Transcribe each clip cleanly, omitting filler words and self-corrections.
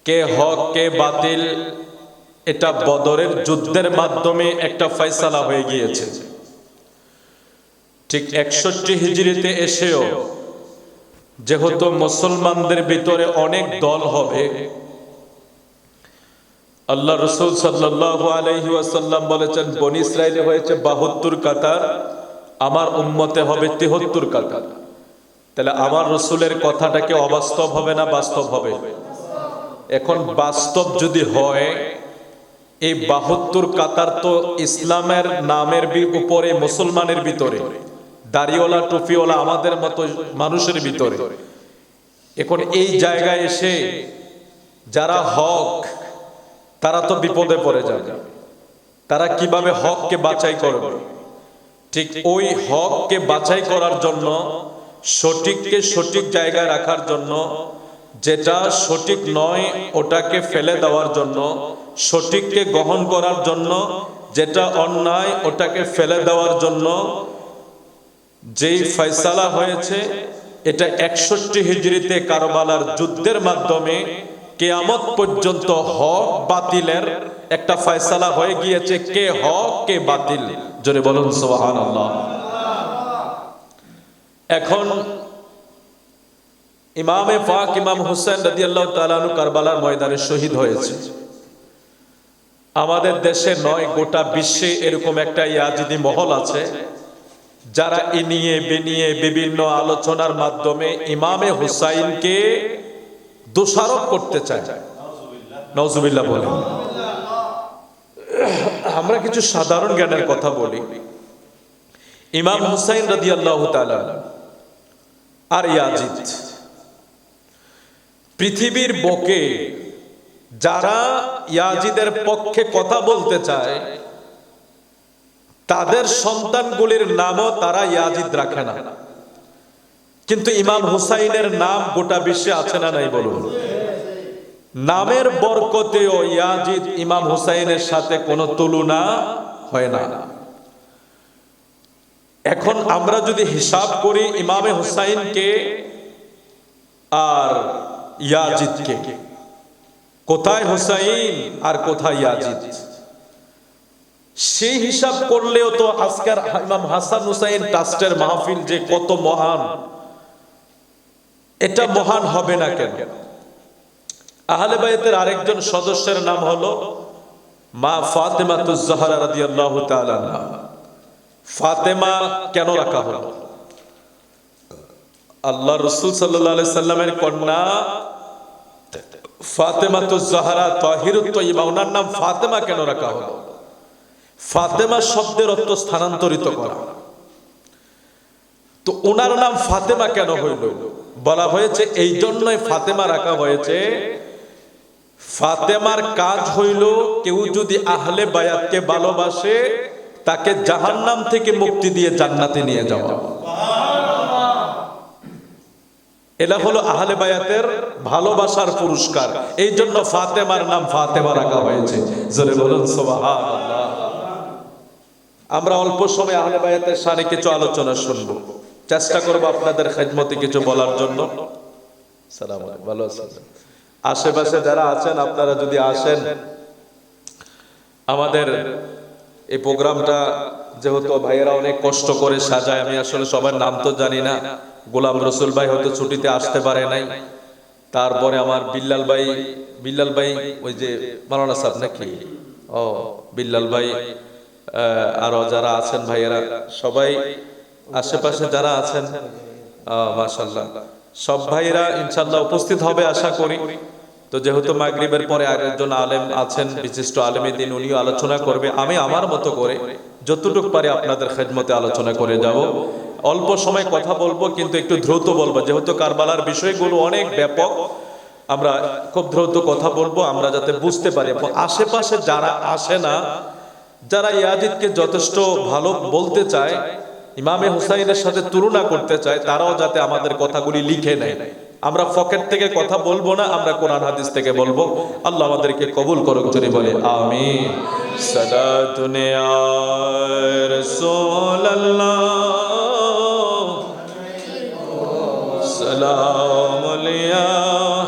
কে হক কে বাতিল, এটা বদরের যুদ্ধের মাধ্যমে একটা ফয়সালা হয়ে গিয়েছে। ঠিক 61 হিজরিতে এসেও যেহেতু মুসলমানদের ভিতরে অনেক দল হবে, আল্লাহ রাসূল সাল্লাল্লাহু আলাইহি ওয়াসাল্লাম বলেছেন বনী ইসরাইলে হয়েছে 72 কাতার, আমার উম্মতে হবে 73 কাতার। তাহলে আমার রাসূলের কথাটা কি অবাস্তব হবে না বাস্তব হবে? এখন বাস্তব যদি হয়, এই 72 কাতার তো ইসলামের নামের উপরে মুসলমানের ভিতরে, দাড়িওয়ালা টুপিওয়ালা আমাদের মতো মানুষের ভিতরে। এখন এই জায়গায় এসে যারা হক, তারা তো বিপদে পড়ে যাবে। তারা কিভাবে হককে বাছাই করবে? ঠিক ওই হককে বাছাই করার জন্য, সঠিককে সঠিক জায়গায় রাখার জন্য, যেটা সঠিক নয় ওটাকে ফেলে দেওয়ার জন্য, সঠিককে গ্রহণ করার জন্য, যেটা অন্যায় ওটাকে ফেলে দেওয়ার জন্য যেই ফয়সালা হয়েছে, এটা 61 হিজরিতে কারবালার যুদ্ধের মাধ্যমে কিয়ামত পর্যন্ত হক বাতিলের একটা ফয়সালা হয়ে গিয়েছে। কে হক কে বাতিল, জোরে বলুন সুবহানাল্লাহ। এখন ইমামে পাক ইমাম হুসেন রাদিয়াল্লাহু তাআলা আনহু কারবালার ময়দানে শহীদ হয়েছে। আমাদের দেশে নয়, গোটা বিশ্বে এরকম একটা ইয়াজিদি মহল আছে যারা এ নিয়ে বেনিয়ে বিভিন্ন আলোচনার মাধ্যমে ইমামে হুসাইনকে দোষারোপ করতে চায়। নাউজুবিল্লাহ বলে। আমরা কিছু সাধারণ জ্ঞানের কথা বলি। ইমাম হুসাইন রাদিয়াল্লাহু তাআলা আর ইয়াজিদ, পৃথিবীর বুকে যারা ইয়াজিদের পক্ষে কথা বলতে চায় তাদের সন্তানগুলির নামও তারা ইয়াজিদ রাখে না, কিন্তু ইমাম হুসাইনের নাম গোটা বিশ্বে আছে না নাই বলুন? নামের বরকতেও ইয়াজিদ ইমাম হুসাইনের সাথে কোনো তুলনা হয় না। এখন আমরা যদি হিসাব করি ইমামে হুসাইনকে আর ইয়াজিদকে, কোথায় হুসাইন আর কোথায় ইয়াজিদ, সেই হিসাব করলেও তো আজকের ইমাম হাসান হুসাইন ট্রাস্টের মাহফিল যে কত মহান, এটা মহান হবে না কেন? আহলে বায়তের আরেকজন সদস্যের নাম হলো মা ফাতেমাতুজ জাহরা রাদিয়াল্লাহু তাআলা আনহা। ফাতেমা কেন রাখা হলো? আল্লাহ রাসূল সাল্লাল্লাহু আলাইহি সাল্লামের কন্যা ফাতেমাতুজ জাহরা তাহিরুত তাইয়্যিবা, ওনার নাম ফাতেমা কেন রাখা হলো? ফাতেমা শব্দের অর্থ স্থানান্তরিত করা। তো ওনার নাম ফাতেমা কেন হইল? বলা হয়েছে এই জন্যই ফাতেমা রাখা হয়েছে, ফাতেমার কাজ হইল কেউ যদি আহলে বায়াতকে ভালোবাসে তাকে জাহান্নাম থেকে মুক্তি দিয়ে জান্নাতে নিয়ে যাওয়া। এটা হলো আহলে বায়াতের ভালোবাসার পুরস্কার। এই জন্য ফাতেমার নাম ফাতেমা রাখা হয়েছে। জোরে বলুন সুবহানাল্লাহ। আমরা অল্প সময় আহলে বায়াতের শানে কিছু আলোচনা শুনব, চেষ্টা করব আপনাদের খেদমতে কিছু বলার জন্য। সালাম আলাইকুম, ভালো আছেন? আশেপাশে যারা আছেন আপনারা যদি আসেন, আমাদের এই প্রোগ্রামটা যেহেতু ভাইয়েরা অনেক কষ্ট করে সাজায়, আমি আসলে সবার নাম তো জানি না। গোলাম রসুল ভাই হয়তো ছুটিতে আসতে পারে নাই, তারপরে আমার বিল্লাল ভাই ওই যে মাওলানা সাহেব নাকি, ও বিল্লাল ভাই, আরো যারা আছেন ভাইয়েরা সবাই আশেপাশে যারা আছেন, মাশাআল্লাহ সব ভাইয়েরা ইনশাআল্লাহ উপস্থিত হবে আশা করি। তো যেহেতু মাগরিবের পরে আরেকজন আলেম আছেন, বিশিষ্ট আলেমে দ্বীন, উনিও আলোচনা করবে। আমি আমার মতো করে যতটুকু পারি আপনাদের খেদমতে আলোচনা করে যাব। অল্প সময় কথা বলবো, কিন্তু একটু দ্রুত বলবো, যেহেতু কারবালার বিষয়গুলো অনেক ব্যাপক। আমরা খুব দ্রুত কথা বলবো, আমরা যাতে বুঝতে পারি। আশেপাশে যারা আসে না, যারা ইয়াজিদকে যথেষ্ট ভালো বলতে চায়, ইমামে হুসাইনের সাথে তুলনা করতে চায়, তারাও যাতে আমাদের কথাগুলি লিখে নেয়। আমরা পকেট থেকে কথা বলবো না, আমরা কোরআন হাদিস থেকে বলবো। আল্লাহ আমাদেরকে কবুল করুক, যদি বলে আমিন। সালাতুন ইয়া রাসূলুল্লাহ, সালামুন ইয়া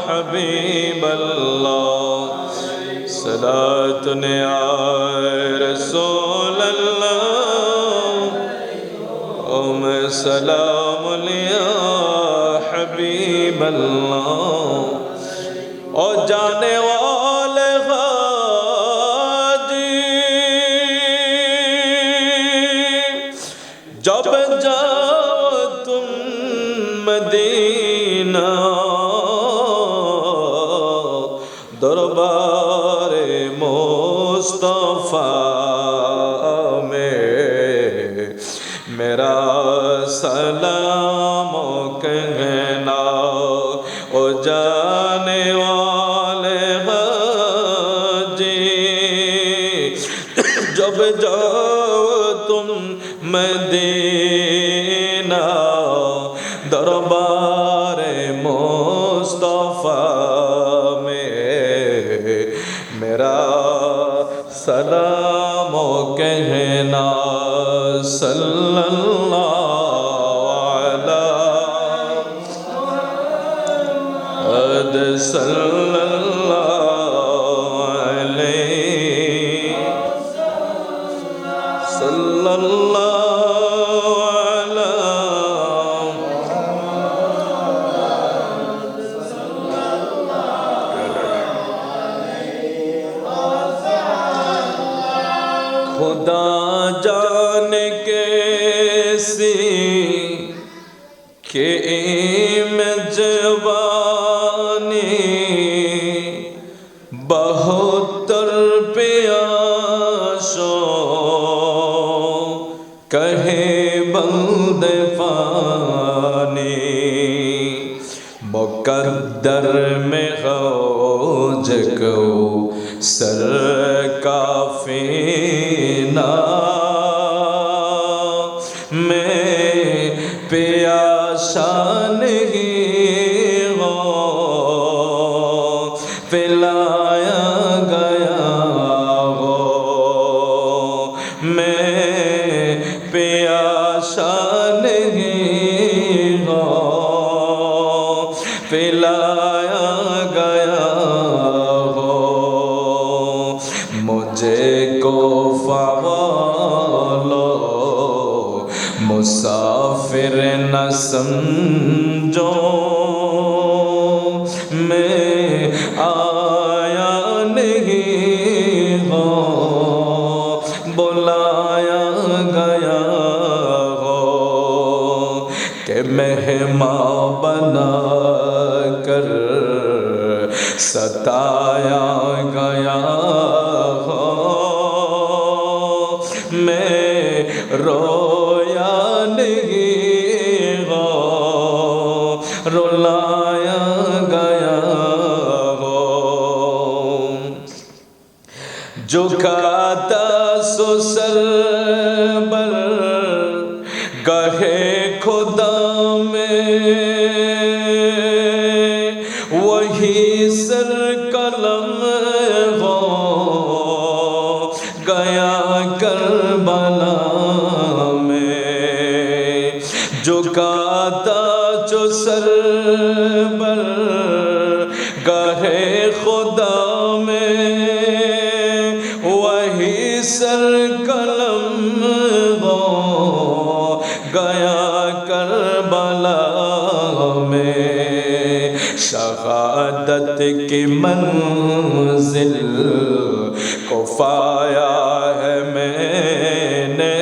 হাবিব حبیب اللہ صلاۃ یا رسول اللہ سلام یا حبیب اللہ او جانے والے غازی جب جاؤ تم مدینہ دربار مصطفیٰ میرا سلام کہنا او جانے والے حاجی جب جاؤ تم مدینہ دربار مصطفیٰ میں میرا سلام کہنا صلی اللہ علیہ صلی اللہ علیہ صلی اللہ علیہ خدا جان کیسی کہ میں جوانی بہتر پیاشوں کہے بند فانی مقدر میں غوج کو سر کافینا میں پیاشان ہی ہو پلایا گیا ہو میں پیاشان ہی ہو پلایا گیا ہو مجھے کو فوالو مسافر نہ سمجھو میں آیا نہیں ہوں بلایا گیا ہو کہ مہمان بنا کر ستایا گیا ہو میں رویا نہیں ہو رلایا گیا ہو جھکاتا سو سر بر گاہے خدا میں وہی سر قلم ہو گیا کربلا میں جھکاتا جو سر بر گاہے خدا میں وہی سر قلم ہو گیا کربلا میں شہادت کی منزل کو پایا ہے میں نے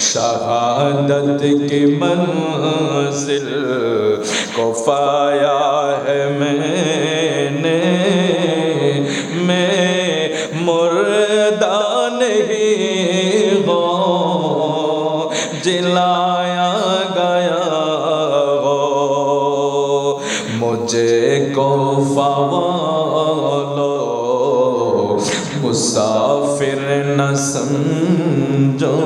شہادت کی منزل کو پایا ہے میں نے میں مردہ نہیں ہو جلایا گیا ہو مجھے کو فوالو مسافر نہ سمجھو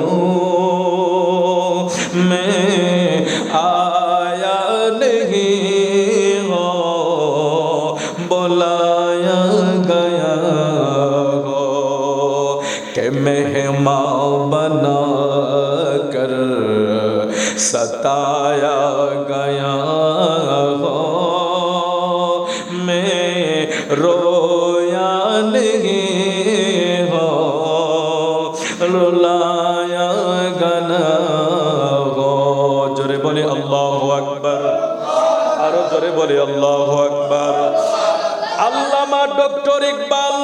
میں آیا نہیں ہو بلایا گیا ہو کہ مہمان بنا کر ستایا گیا ہو में रोया नहीं हो, रुलाया गना हो। जोरे बोले अल्लाहु अकबर, आरो जोरे बोले अल्लाहु अकबर। আল্লামা ডক্টর ইকবাল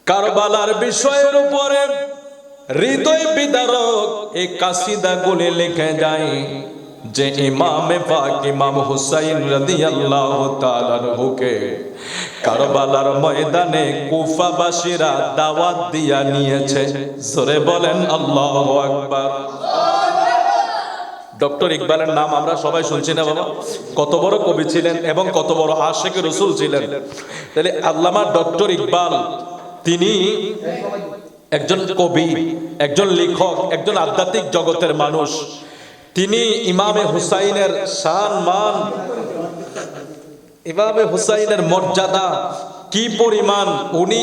কারবালার বিষয়ের উপরে হৃদয় বিদারক এই কাসিদা গুলি লিখে যায় যে ইমামে পাক ইমাম হুসাইন রাদিয়াল্লাহু তাআলা আনহুকে কারবালার ময়দানে কুফাবাসীরা দাওয়াত দিয়া নিয়েছে। জোরে বলেন আল্লাহু আকবার। ডক্টর ইকবালের নাম আমরা সবাই শুনছি না বাবা? কত বড় কবি ছিলেন এবং কত বড় আশিকে রাসূল ছিলেন। তাহলে আল্লামা ডক্টর ইকবাল তিনি একজন কবি, একজন লেখক, একজন আধ্যাত্মিক জগতের মানুষ। তিনি ইমামে হুসাইনের শান মান, ইমামে হুসাইনের মর্যাদা কি পরিমাণ উনি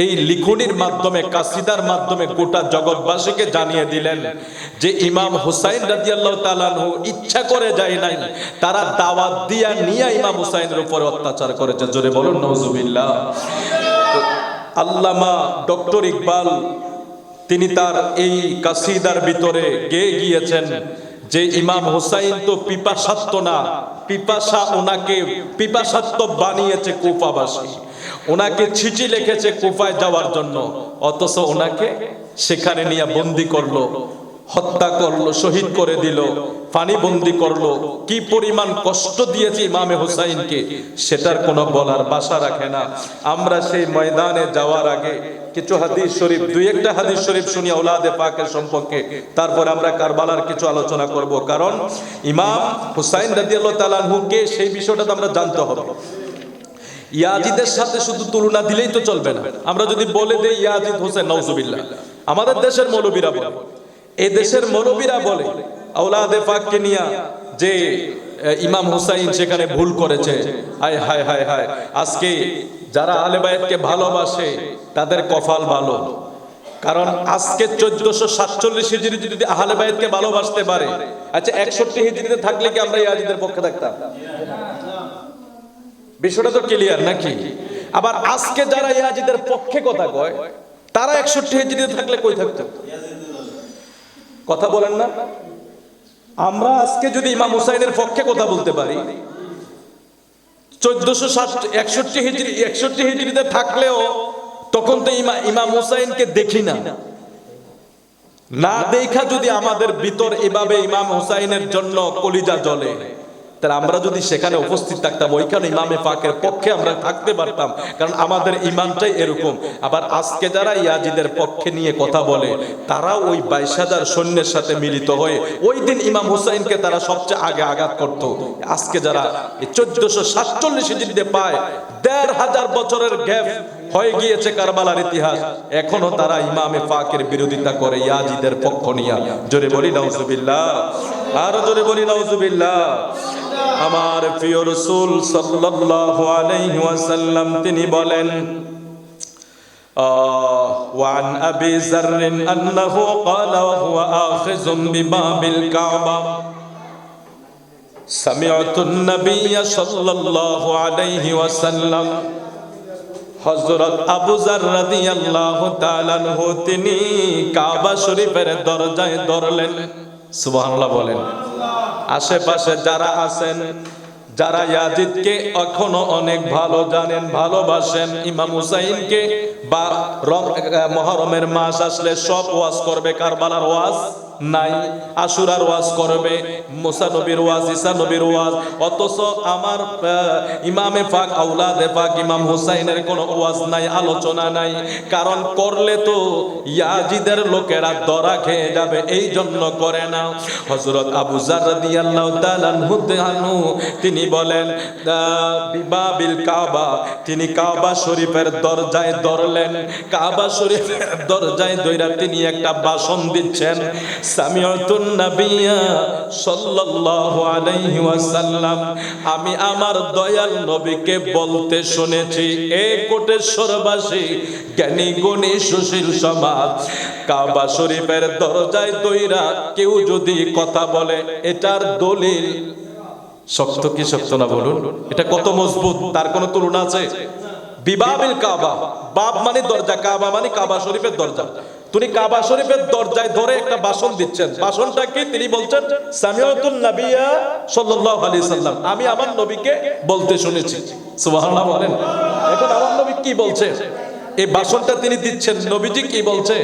এই লিখনির মাধ্যমে, কাসিদার মাধ্যমে গোটা জগৎবাসীকে জানিয়ে দিলেন যে ইমাম হুসাইন রাদিয়াল্লাহু তাআলা আনহু ইচ্ছা করে যায় নাই, তারা দাওয়াত দিয়া নিয়ে ইমাম হুসাইনের উপর অত্যাচার করেছে। জোরে বলুন নাউজুবিল্লাহ। আল্লামা ডক্টর ইকবাল তিনি তার এই কাসিদার ভিতরে গেয়ে গিয়েছেন যে ইমাম হুসাইন তো পিপাসার্ত না, পিপাসা ওনাকে পিপাসার্ত বানিয়েছে কুফাবাসী, ওনাকে চিঠি লিখেছে কুফায় যাওয়ার জন্য, অথচ ওনাকে সেখানে নিয়ে বন্দী করলো, হত্যা করলো, শহীদ করে দিল, পানিবন্দী করলো। কি পরিমাণ কষ্ট দিয়েছে ইমামে হুসাইনকে সেটার কোনো বলার ভাষা রাখে না। আমরা সেই ময়দানে যাওয়ার আগে কিছু হাদিস শরীফ, দুই একটা হাদিস শরীফ শুনি আওলাদে পাকের সম্পর্কে, তারপর আমরা কারবালার কিছু আলোচনা করব। কারণ ইমাম হুসাইন রাদিয়াল্লাহু তাআলা আনহুকে সেই বিষয়টা তো আমরা জানতে হবে। ইয়াজিদের সাথে শুধু তুলনা দিলেই তো চলবে না। আমরা যদি বলে দেই ইয়াজিদ হোসেন, নাউজুবিল্লাহ, আমাদের দেশের মৌলবীরা বলে, এই দেশের মৌলবীরা বলে আওলাদে পাককে নিয়ে যে ইমাম হুসাইন সেখানে ভুল করেছে। হায় হায় হায় হায়, আজকে যারা আহলে বায়াতকে ভালোবাসে তাদের কপাল ভালো। কারণ আজকে 1447 হিজরি যদি আহলে বায়াতকে ভালোবাসতে পারে, আচ্ছা 61 হিজরিতে থাকলে কি আমরা ইয়াজিদের পক্ষে থাকতাম? বিষয়টা তো ক্লিয়ার নাকি? আবার আজকে যারা ইয়াজিদের পক্ষে কথা কয় তারা 61 হিজরিতে থাকলে কই থাকতো? কথা বলেন না? আমরা আজকে যদি ইমাম হুসাইনের পক্ষে কথা বলতে পারি, 61 হিজরিতে থাকলেও তখন তো ইমাম হুসাইনকে দেখি না, না দেখা যদি আমাদের ভিতর এভাবে ইমাম হুসাইনের জন্য কলিজা জ্বলে, তাহলে আমরা যদি সেখানে উপস্থিত থাকতাম, ওইখানে ইমামে পাকের পক্ষে আমরা থাকতে পারতাম, কারণ আমাদের ইমানটাই এরকম। আবার আজকে যারা ইয়াজিদের পক্ষে নিয়ে কথা বলে তারা ওই 22,000 সৈন্যের সাথে মিলিত হয়ে ওই দিন ইমাম হুসাইনকে তারা সবচেয়ে আগে আঘাত করত। আজকে যারা 1447 হিজরিতে পায়, 1,500 বছরের গ্যাপ হয়ে গিয়েছে কারবালার ইতিহাস, এখনো তারা ইমামে পাকের বিরোধিতা করে ইয়াজিদের পক্ষ নিয়ে। জোরে বলি নাউজুবিল্লাহ, আর জোরে বলি নাউজুবিল্লাহ। আমার প্রিয় রাসূল সাল্লাল্লাহু আলাইহি ওয়াসাল্লাম তিনি বলেন, ওয়ান আবি যাররিন আন্নাহু ক্বালা ওয়া হুয়া আখিযুম বিবাবিল কাবা সামি'তুন নাবিয়্য সাল্লাল্লাহু আলাইহি ওয়াসাল্লাম। হযরত আবু যার রাদিয়াল্লাহু তাআলা আনহু তিনি কাবা শরীফের দরজায় ধরলেন। সুবহানাল্লাহ বলেন। আশেপাশে যারা আছেন, যারা ইয়াজিদকে এখনো অনেক ভালো জানেন, ভালোবাসেন, ইমাম হুসাইনকে বা মুহররমের মাস আসলে সব ওয়াজ করবে, কারবালার ওয়াজ নাই, আশুরার ওয়াজ করবে, মুসা নবীর ওয়াজ, ঈসা নবীর ওয়াজ, অথচ আমার ইমামে পাক আওলাদে পাক ইমাম হুসাইনের কোনো ওয়াজ নাই, আলোচনা নাই। কারণ করলে তো ইয়াজিদের লোকেরা ধরা খেয়ে যাবে, এই জন্য করে না। হযরত আবু যার রাদিয়াল্লাহু তাআলা আনহু তিনি বলেন বিবাবিল কাবা, তিনি কাবা শরীফের দরজায় ধরলেন। কাবা শরীফের দরজায় ধইরা তিনি একটা ভাষণ দিচ্ছেন, সামিউতুন নাবিয়্য সাল্লাল্লাহু আলাইহি ওয়াসাল্লাম, আমি আমার দয়াল নবীকে বলতে শুনেছি, এ কোটেশ্বরবাসী, জ্ঞানী গুণী সুশীল সমাজ, কাবা শরীফের দরজায় ধইরা কেউ যদি কথা বলে এটার দলিল শক্ত কি শক্ত না বলুন? এটা কত মজবুত, তার কোনো তুলনা আছে? বিবাবিল কাবা, বাব মানে দরজা, কাবা মানে কাবা শরীফের দরজা। তিনি কাবা শরীফের দরজায় ধরে একটা ভাষণ দিচ্ছেন। ভাষণটা কি? তিনি বলছেন সামিউতুন নাবিয়্যা সাল্লাল্লাহু আলাইহি সাল্লাম, আমি আমার নবীকে বলতে শুনেছি। সুবহানাল্লাহ বলেন। এখন আমার নবী কি বলছে? এই ভাষণটা তিনি দিচ্ছেন। নবীজি কি বলছে?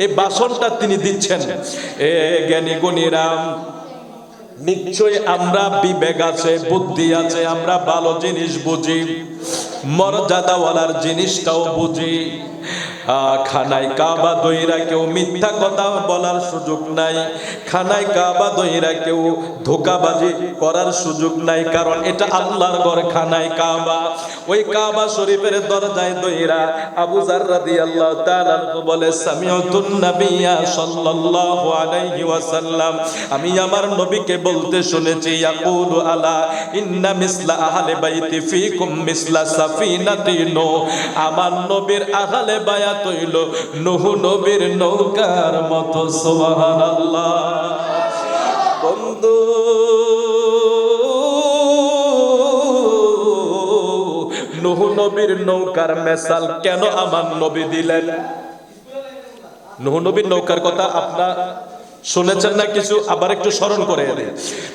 এই ভাষণটা তিনি দিচ্ছেন, এ জ্ঞানী গুণীরাম, নিশ্চয় আমরা বিবেক আছে, বুদ্ধি আছে, আমরা ভালো জিনিস বুঝি, মর্যাদাওয়ালার জিনিসটাও বুঝি। খানায় কাবা দইরা কেউ মিথ্যা কথা বলার সুযোগ নাই, খানায় কাবা দইরা কেউ ধোঁকাবাজি করার সুযোগ নাই, কারণ এটা আল্লাহর ঘর খানায় কাবা। ওই কাবা শরীফের দরজায় দইরা আবু যার রাদিয়াল্লাহু তাআলা বলে সামিউতুন নাবিয়্যা সাল্লাল্লাহু আলাইহি ওয়াসাল্লাম, আমি আমার নবীকে বলতে শুনেছি, ইয়াকুলু আলা ইন্না মিসলা আহলে বাইতি ফিকুম মিসলা সাফিনাতি নূহ, আমার নবীর আহলে বায়াত হইল নূহ নবীর নৌকার মতো। সুবহানাল্লাহ। বন্ধু, নূহ নবীর নৌকার মেসাল কেন আমার নবী দিলেন? নূহ নবীর নৌকার কথা আপনারা শুনেছেন না কিছু? আবার একটু স্মরণ করে দেন।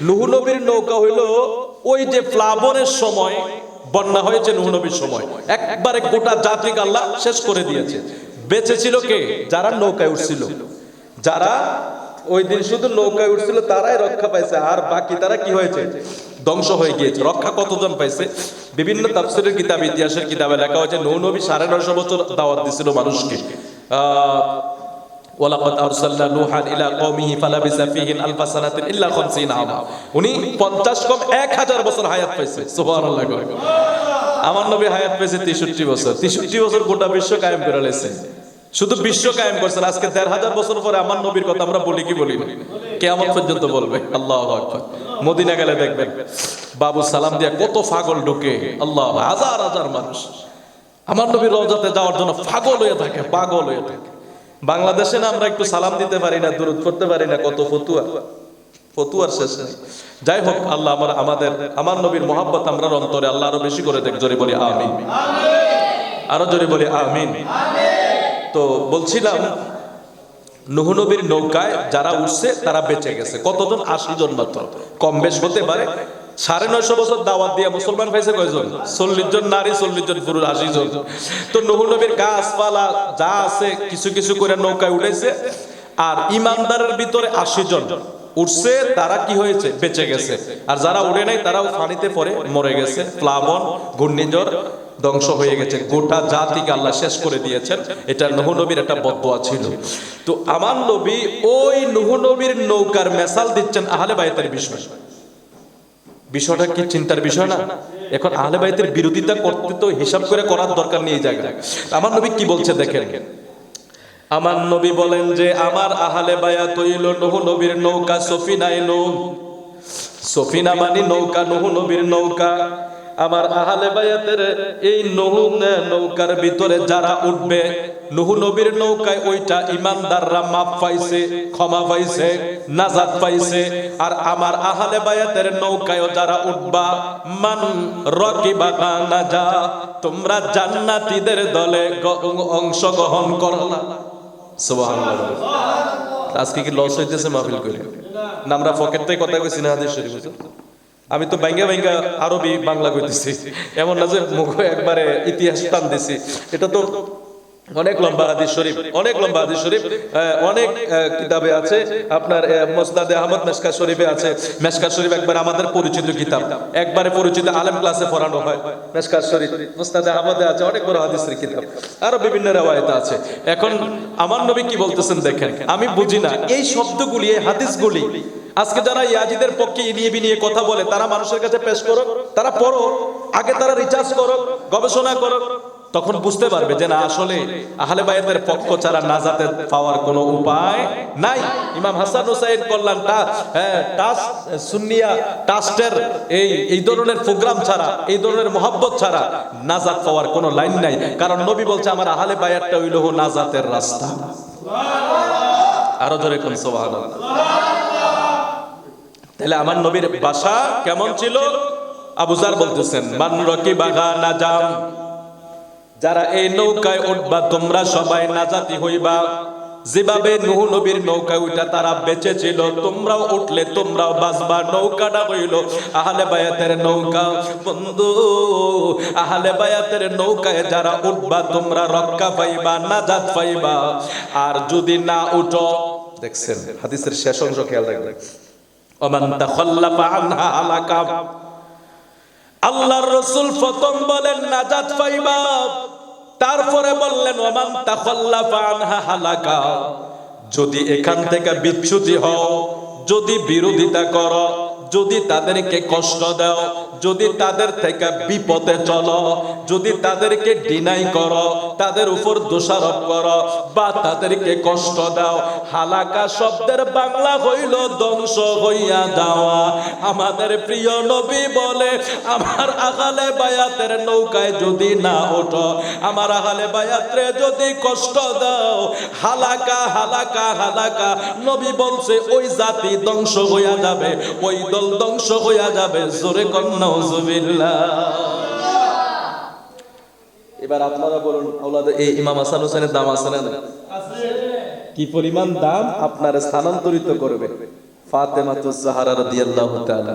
নূহ নবীর নৌকা হইল ওই যে প্লাবনের সময় বন্যা হয়েছে, নূহ নবীর সময় একবারে গোটা জাতিকে আল্লাহ শেষ করে দিয়েছে। বেঁচে ছিল কে? যারা নৌকায় উঠছিল, যারা ওই দিন শুধু নৌকায় উঠছিল তারাই রক্ষা পাইছে, আর বাকি তারা কি হয়েছে? ধ্বংস হয়ে গিয়েছে। রক্ষা কতজন পাইছে? বিভিন্ন তাফসীরের কিতাব, ইতিহাসের কিতাবে লেখা হয়েছে নূহ নবী 950 বছর দাওয়াত দিছিল মানুষকে। ওয়ালাকাদ আরসালনা নূহান ইলা কওমিহি ফালাবিসা ফীহিম আলফা সানাতিন ইল্লা 50 আমা, উনি 50 কম 1000 বছর হায়াত পাইছে। সুবহানাল্লাহ। আমার নবী হায়াত পাইছে 63 বছর। 63 বছর গোটা বিশ্ব কায়েম করে লেছে। শুধু বিশ্ব কায়েম করছেন। আজকে 1500 বছর পরে আমার নবীর কথা আমরা বলি কি বলি না? কিয়ামত পর্যন্ত বলবে। আল্লাহু আকবার। মদিনা গেলে দেখবেন বাবু সালাম দিয়া কত পাগল ঢুকে, আল্লাহ, হাজার হাজার মানুষ আমার নবীর রওজাতে যাওয়ার জন্য পাগল হয়ে থাকে, পাগল হয়ে থাকে। বাংলাদেশে না আমরা একটু সালাম দিতে পারি না, দুরূদ করতে পারি না, কত ফতুয়া, ফতুয়ার শেষ নেই। যাই হোক, আল্লাহ আমার নবীর মহব্বত আমরা অন্তরে আল্লাহ আরো বেশি করে দেখ। জোরে বলি আমিন, আরো জোরে বলি আমিন। তো বলছিলাম নূহ নবীর নৌকায় যারা উঠছে তারা বেঁচে গেছে। কতজন? 80 জন মাত্র, কম বেশ হতে পারে। 950 বছর দাওয়াত দিয়ে মুসলমান পাইছে কয়জন? 40 জন নারী, 40 জন পুরুষ, 80 জন। তো নূহ নবীর গাছপালা যা আছে কিছু কিছু করে নৌকায় উঠেছে, আর ইমানদারের ভিতরে 80 জন উঠছে, তারা কি হয়েছে? বেঁচে গেছে। আর যারা উঠে নাই তারাও পানিতে পড়ে মরে গেছে। প্লাবন, ঘূর্ণিঝড় ধ্বংস হয়ে গেছে, গোটা জাতিকে আল্লাহ শেষ করে দিয়েছেন। এটা নূহ নবীর একটা বদদোয়া ছিল। তো আমার নবী ওই নূহ নবীর নৌকার মেসাল দিচ্ছেন আহলে বাইতের বিষয়। বিষয়টা কি চিন্তার বিষয় না? এখন আহলে বাইতের বিরোধিতা করতে তো হিসাব করে করার দরকার নেই এই জায়গায়। আমার নবী কি বলছে দেখেন। আমার নবী বলেন যে আমার আহলে বায়াত হইল নূহ নবীর নৌকা, সফিনায়ে নূহ। সফিনা মানে নৌকা, নূহ নবীর নৌকা। আমার আহলে বায়াতের এই নূহ নৌকার ভিতরে যারা উঠবে, নূহ নবীর নৌকায় ওইটা ইমানদাররা মাফ পাইছে, ক্ষমা পাইছে, নাজাত পাইছে। আর আমার আহলে বায়াতের নৌকায়ও যারা উঠবা, মান রাকিবা নাজা, তোমরা জান্নাতীদের দলে অংশগ্রহণ করলা। সুবহানাল্লাহ। আজকে কি লস হইতেছে মাহফিল করে? না আমরা পকেট থেকে কথা কইছি না হাদিস শরীফ? আমি তো বাইঙ্গা বাইঙ্গা আরবি বাংলা কইতেছি, এমন না যে মুখে একবারে ইতিহাস টান দিছি। এটা তো অনেক লম্বা হাদিস শরীফ, অনেক লম্বা হাদিস শরীফ, অনেক কিতাবে আছে। আপনার মুসনাদে আহমদ, মেশকাত শরীফে আছে। মেশকাত শরীফ একবার আমাদের পরিচিত কিতাব, একবারে পরিচিত, আলেম ক্লাসে পড়ানো হয় মেশকাত শরীফ। মুসনাদে আহমদে আছে, অনেক বড় হাদিসের কিতাব, আরো বিভিন্ন রিওয়ায়াত আছে। এখন আমার নবী কি বলতেছেন দেখেন। আমি বুঝি না এই শব্দগুলি, এই হাদিসগুলি আজকে যারা ইয়াজিদের পক্ষে ইনিয়ে বিনিয়ে কথা বলে, তারা মানুষের কাছে পেশ করো, তারা পড়ো, আগে তারা রিসার্চ করো, গবেষণা করো, তখন বুঝতে পারবে যে না, আসলে আহলে বায়াতের পক্ষ ছাড়া নাজাতে পাওয়ার কোনো উপায় নাই। ইমাম হাসান হুসাইন কল্যাণ সুন্নিয়া ট্রাস্টের এই ধরনের প্রোগ্রাম ছাড়া, এই ধরনের মহব্বত ছাড়া নাজাত পাওয়ার কোনো লাইন নাই। কারণ নবী বলছে আমার আহলে বায়াতটা হইল নাজাতের রাস্তা। আরো জোরে কোন সুবহানাল্লাহ। তাহলে আমার নবীর ভাষা কেমন ছিল? আবু যার বলতেছেন মান রাকিবা নাজাম, যারা এই নৌকায় উঠবা তোমরা সবাই নাজাতি হইবা। যেভাবে নূহ নবীর নৌকায় উঠা তারা বেঁচে ছিল, তোমরাও উঠলে তোমরাও বাঁচবা। নৌকাটা হইল আহলে বায়াতের নৌকা। বন্ধু, আহলে বায়াতের নৌকায় যারা উঠবা তোমরা রক্ষা পাইবা, নাজাত পাইবা। আর যদি না উঠো, দেখছেন হাদিসের শেষ অংশ খেয়াল রাখবেন, ওমান তাখাল্লাফা আনহা হালাকা। আল্লাহর রাসূল প্রথম বলেন নাজাত পাইবা, তারপরে বললেন ওমান তাখাল্লাফা আনহা হালাকা। যদি এখান থেকে বিচ্যুতি হও, যদি বিরোধিতা করো, যদি তাদেরকে কষ্ট দাও, যদি তাদের থেকে বিপদে চলো, যদি তাদেরকে ডিনাই করো, তাদের উপর দোষারোপ করো বা তাদেরকে কষ্ট দাও, হালাকা শব্দের বাংলা হইল ধ্বংস হইয়া যাওয়া। আমাদের প্রিয় নবী বলে আমার আহলে বায়াতের নৌকায় যদি না ওঠো, আমার আহলে বায়াতরে যদি কষ্ট দাও, হালাকা হালাকা হালাকা। নবী বলছে ওই জাতি ধ্বংস হইয়া যাবে, ওই দল ধ্বংস হইয়া যাবে। জোরে কন্যা নাউজুবিল্লাহ। এবার আপনারা বলুন, আওলাদে এই ইমাম হাসান হোসেনের দাম আছে না? কি পরিমাণ দাম আপনার স্থানান্তরিত করবে ফাতেমাতুজ জাহরা রাদিয়াল্লাহু তাআলা।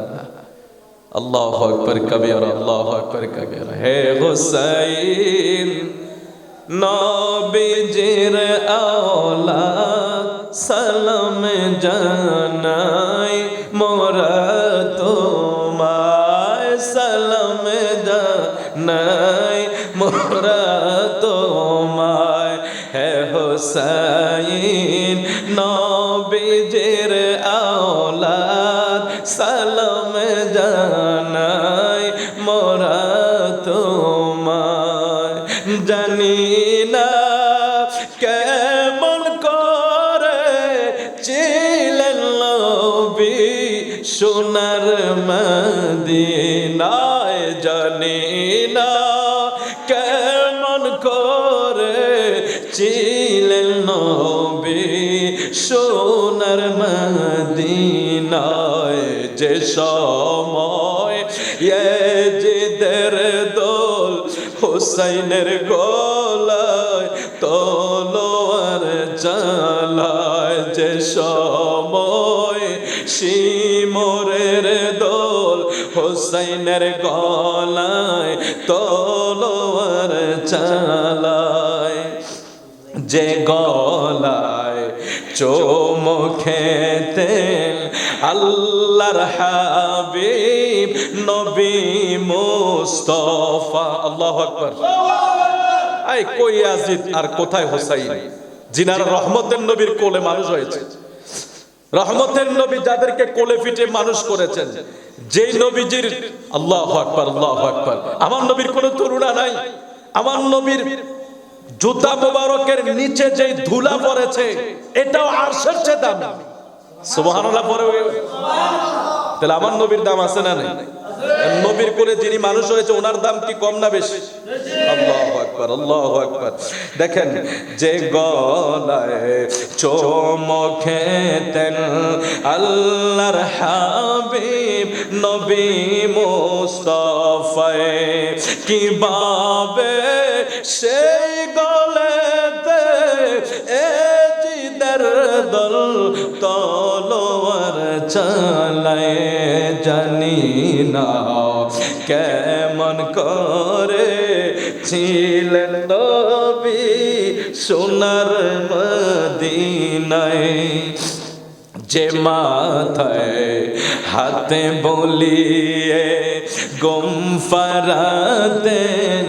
আল্লাহু আকবার কাবীরা, আল্লাহু আকবার কাবীরা। হে হুসাইন নবীজির আওলাদ সালাম জানাই মোরা তোমায়, সালাম জানাই মোরা তোমায়। হে হুসাইন নবীজির আওলাদ সালাম জানাই মোরা তোমায়। জানি না কেমন করে ছিলেন নবী সোনার মদিনায়, জানি না কেমন করে ছিলেন নবী সোনার মদিনায়। যে সময় ইয়াজিদের দল হুসাইনের গলায় তলোয়ার চালায়, যে সময় শিমরের দল হুসাইনের গলায় তলোয়ার চালায়, যে গলায় চুমুখেতেন আল্লাহর হাবিব নবী মুস্তাফা। আল্লাহু আকবার। আই কই ইয়াজিদ আর কোথায় হুসাইন, যিনারা রহমতের নবীর কোলে মানুষ হয়েছে। রহমতের নবী যাদেরকে কোলে পিঠে মানুষ করেছেন, যেই নবীজির আল্লাহু আকবার আল্লাহু আকবার, আমার নবীর কোনো তুলনা নাই। আমার নবীর জুতা মোবারকের নিচে যেই ধুলা পড়েছে এটাও আরশের চেয়ে দাম। সুবহানাল্লাহ পড়ে। তাহলে আমার নবীর দাম আছে না নাই? নবীর কোলে যিনি মানুষ হয়েছে ওনার দাম কি কম না বেশি? আল্লাহু আকবার আল্লাহু আকবার। দেখেন, যে গলায় চুমুখেতেন আল্লাহর হাবিব নবী মুস্তাফা, কিভাবে সেই গলেতে এজিদের দল তলোয়ার চালায়, জানি না কেমন করে ছিলেন নবী সোনার মদিনায়। যে মাথায় হাতে বলিয়ে গম ফারাতেন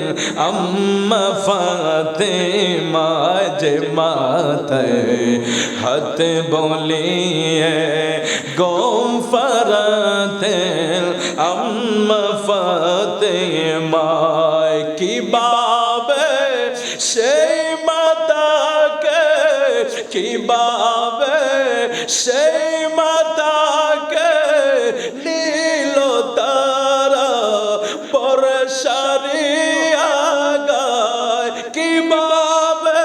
আম্মা ফাতেমা, যে মাথায় হাতে বলিয়ে গম ফারাতেন আম্মা ফাতেমা, কিভাবে সেই মাতাকে, কিভাবে সেই মাতাকে নীল তারা পরশারিয়া গায়, কিভাবে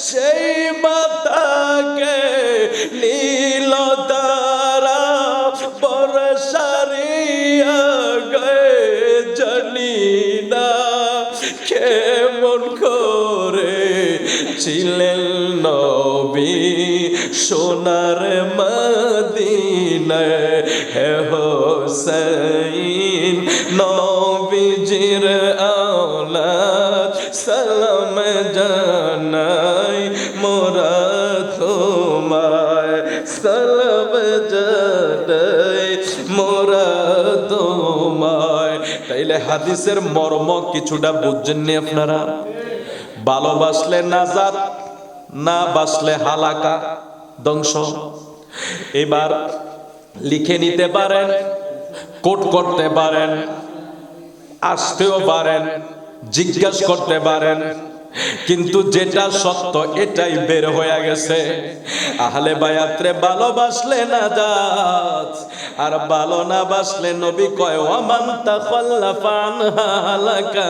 সেই মাতাকে নীল তারা পরশারিয়া গায়। কেমন করে ছিলেন নবী সোনার মদিনায় হে হোসেন নবীজির আওলাদ সালাম জানাই মোরা তোমায় সালাম জানাই মোরা তোমায়। তাইলে হাদিসের মর্ম কিছুটা বুঝছেননি আপনারা? ভালোবাসলে নাজাত, না বাসলে হালাকা ধ্বংস। এবার লিখে নিতে পারেন, কোট করতে পারেন, আসতেও পারেন, জিজ্ঞাসা করতে পারেন, কিন্তু যেটা সত্য এটাই বের হয়ে গেছে। আহলে বায়াতরে ভালোবাসলে নাজাত, আর ভালো না বাসলে নবী কয় ওয়ামান তাখাল্লাফা আনহা হালাকা।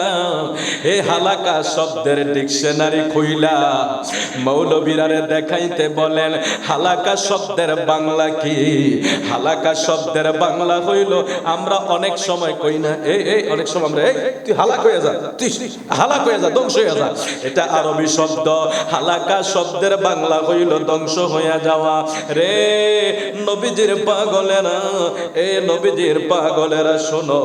এই হালাকা শব্দের ডিকশনারি খুইলা মৌলবীরারে দেখাইতে বলেন হালাকা শব্দের বাংলা কি। হালাকা শব্দের বাংলা হইল, আমরা অনেক সময় কই না এই অনেক সময় আমরা এই তুই হালাক হয়ে যা, তুই হালাক হয়ে যা, ধ্বংস হয়ে যা। এটা আরবি শব্দ। হালাকা শব্দের বাংলা হইল ধ্বংস হয়ে যাওয়া। রে নবীজির পাগলেরা, এ নবীজির পাগলেরা শোনো,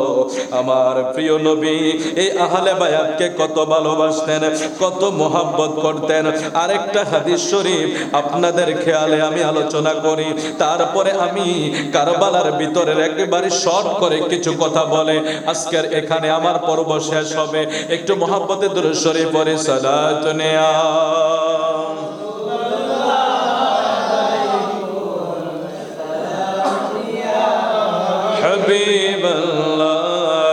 আমার প্রিয় নবী এই আহলে বায়াতকে কত ভালোবাসতেন, কত মোহাব্বত করতেন। আরেকটা হাদিস শরীফ আপনাদের খেয়ালে আমি আলোচনা করি, তারপরে আমি কারবালার ভিতরের একেবারে শর্ট করে কিছু কথা বলে আজকের এখানে আমার পর্ব শেষ হবে। একটু মোহাব্বতে দুরূদ শরীফ পড়ে সালাতু নিয়া হাবিবাল্লাহ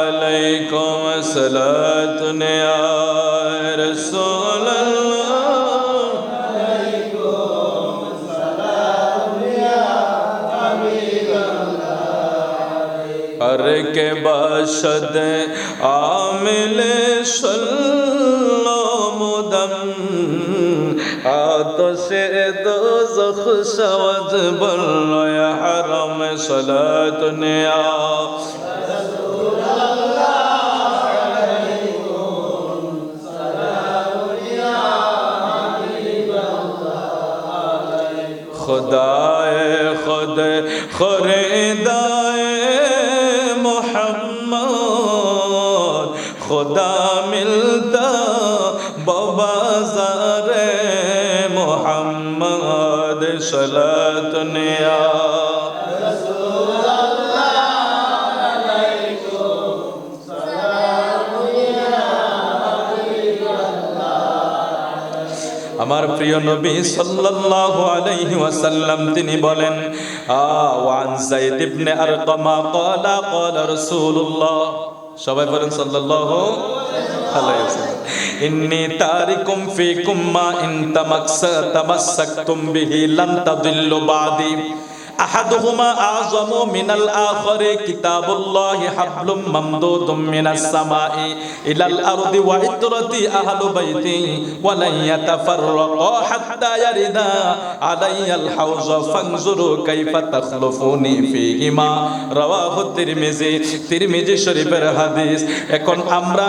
আলাইকুম সালাতু নিয়া রাসূলুল্লাহ আলাইকুম সালাতু নিয়া হাবিবাল্লাহ। হর কে বাশদ আমিলে সল্লমুদম আতশে দোজখ সওয়াজ বলয় হারাম সালাতু নিয়া खुदाए खुद खुरेदाए मोहम्मद खुदा मिलता बाज़ारे मोहम्मद सलात निया আমার প্রিয় নবী সাল্লাল্লাহু আলাইহি ওয়াসাল্লাম তিনি বলেন ওয়ান যায়েদ ইবনে আরকামা ক্বালা ক্বালা রাসূলুল্লাহ, সবাই বলেন সাল্লাল্লাহু আলাইহি ওয়াসাল্লাম, ইন্নী তারিকুম ফীকুম মা ইন তামাসসাকতুম বিহি লান তাদিল্লু বাদি আহাদুহুমা আযমু মিনাল আখিরি কিতাবুল্লাহি হাবলুম মামদুদুম মিনাস সামাই ইলাল আরদি ওয়া ইতরাতি আহলু বাইতি ওয়া লা ইয়াতাফাররাকু হাত্তা ইয়ারিদা আলাইয়াল হাউজ ফানজুরু কাইফা তাখলুফুনি ফীহিমা রাওয়াহু তিরমিজি। তিরমিজি শরীফের হাদিস। এখন আমরা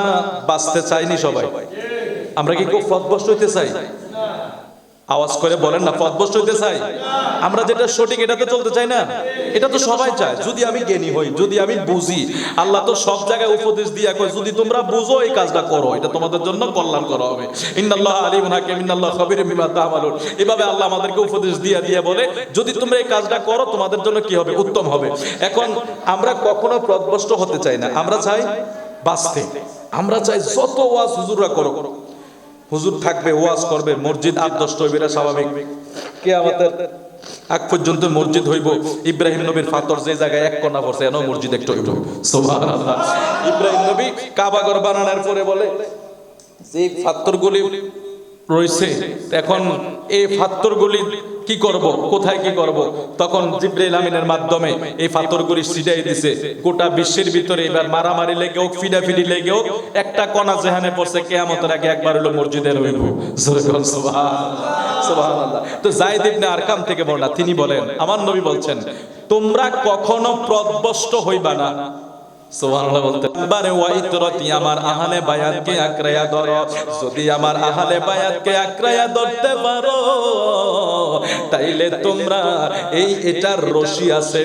বাঁচতে চাইনি সবাই, আমরা কি খুব পথভ্রষ্ট হইতে চাই? আওয়াজ করে বলেন না, পথভ্রষ্ট হইতে চাই? আমরা যেটা সঠিক এটাতে চলতে চাই না? এটা তো সবাই চায়। যদি আমি জ্ঞানী হই, যদি আমি বুঝি, আল্লাহ তো সব জায়গায় উপদেশ দিয়া কয় যদি তোমরা বুঝো এই কাজটা করো, এটা তোমাদের জন্য কল্যাণ করা হবে। ইন্নাল্লাহা আলিমুন হাকিম ইন্নাল্লাহা খাবীরুম বিমা তা'মালুন। এভাবে আল্লাহ আমাদেরকে উপদেশ দিয়া বলে যদি তোমরা এই কাজটা করো তোমাদের জন্য কি হবে? উত্তম হবে। এখন আমরা কখনো পথভ্রষ্ট হতে চাই না, আমরা চাই বাঁচতে। আমরা চাই যত ওয়াজ হুজুররা করো, হুজুর থাকবে, ওয়াজ করবে, মসজিদ ৮-১০টা হইবে, এটা স্বাভাবিক। কিয়ামতের আগ পর্যন্ত মসজিদ হইব। ইব্রাহিম নবীর ফাতর যে জায়গায় এক কোণা পড়ছে এনো মসজিদ একটা হইব। সুবহানাল্লাহ। ইব্রাহিম নবী কাবা ঘর বানানোর পরে বলে যে ফাতরগুলি রয়েছে, এখন এই ফাতরগুলি কি করব, কোথায় কি করব? তখন জিবরাইল আমিনের মাধ্যমে এই পাথরগুলি ছিটাই দিছে গোটা বিশ্বের ভিতরে। এবার মারামারি লেগে হোক, ফিডাফিডি লেগে হোক, একটা কণা যেখানে পড়ছে কিয়ামতের আগে একবার হলো মসজিদের হইব। সুবহানাল্লাহ। তো যায়েদ ইবনে আরকাম থেকে বর্ণনা, তিনি বলেন আমার নবী বলছেন তোমরা কখনো পথভ্রষ্ট হইবা না, সুবহানাল্লাহ বলতে বারে ওয়াইতরতি আমার আহলে বায়াতকে আঁকড়ায়া ধরো, যদি আমার আহলে বায়াতকে আঁকড়ায়া ধরতে পারো তাইলে তোমরা এটার রশি আছে,